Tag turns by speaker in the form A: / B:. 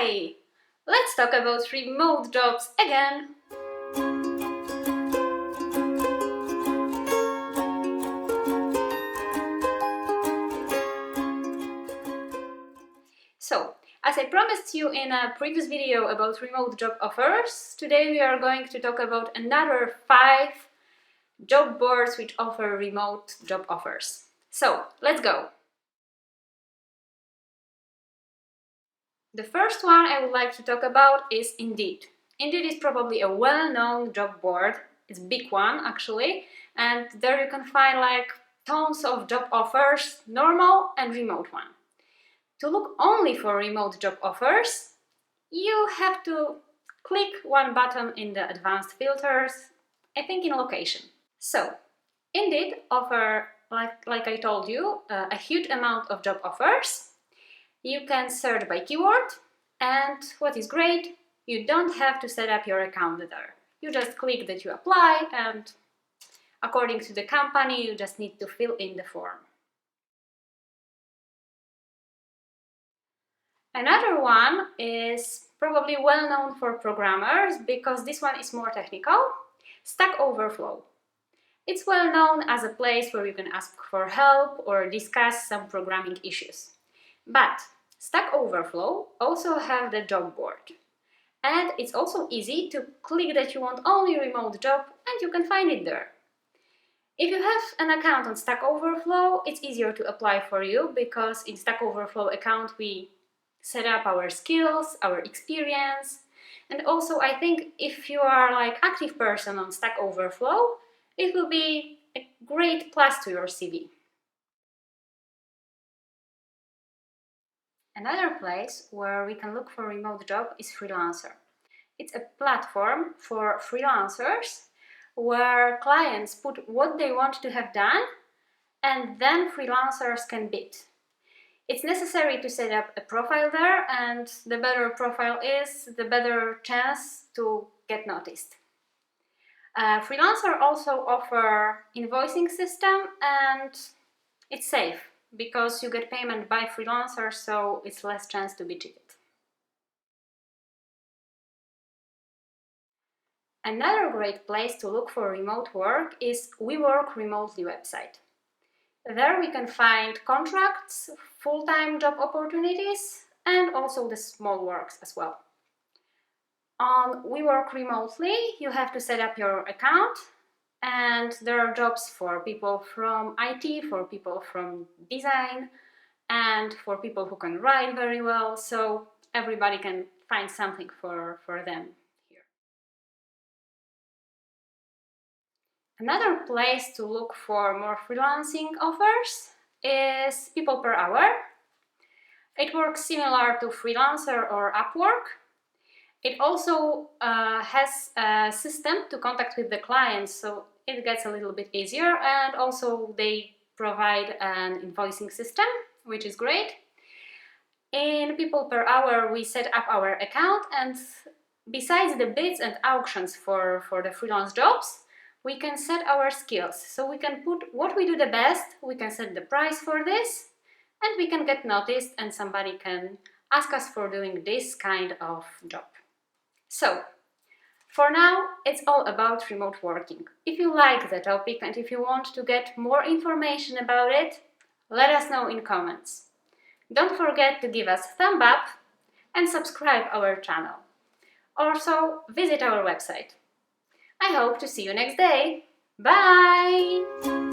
A: Hi! Let's talk about remote jobs again. So, as I promised you in a previous video about remote job offers, today we are going to talk about another 5 job boards which offer remote job offers. So, let's go! The first one I would like to talk about is Indeed. Indeed is probably a well-known job board. It's a big one actually, and there you can find like tons of job offers, normal and remote one. To look only for remote job offers, you have to click one button in the advanced filters, I think in location. So, Indeed offer, like I told you, a huge amount of job offers. You can search by keyword, and what is great, you don't have to set up your account there. You just click that you apply, and according to the company, you just need to fill in the form. Another one is probably well known for programmers because this one is more technical, Stack Overflow. It's well known as a place where you can ask for help or discuss some programming issues. But Stack Overflow also have the job board. And it's also easy to click that you want only remote job and you can find it there. If you have an account on Stack Overflow, it's easier to apply for you because in Stack Overflow account we set up our skills, our experience, and also I think if you are like active person on Stack Overflow, it will be a great plus to your CV. Another place where we can look for remote job is Freelancer. It's a platform for freelancers where clients put what they want to have done and then freelancers can bid. It's necessary to set up a profile there, and the better profile is, the better chance to get noticed. Freelancer also offer invoicing system, and it's safe because you get payment by freelancer, so it's less chance to be cheated. Another great place to look for remote work is Wework Remotely website. There we can find contracts, full-time job opportunities, and also the small works as well. On Wework Remotely, you have to set up your account, and there are jobs for people from IT, for people from design, and for people who can write very well, so everybody can find something for them here. Another place to look for more freelancing offers is people per hour. It works similar to Freelancer or Upwork. It also has a system to contact with the clients, so it gets a little bit easier, and also they provide an invoicing system, which is great. In people per hour, we set up our account, and besides the bids and auctions for the freelance jobs, we can set our skills. So we can put what we do the best, we can set the price for this, and we can get noticed and somebody can ask us for doing this kind of job. So, for now, it's all about remote working. If you like the topic and if you want to get more information about it, let us know in comments. Don't forget to give us a thumb up and subscribe our channel. Also, visit our website. I hope to see you next day. Bye!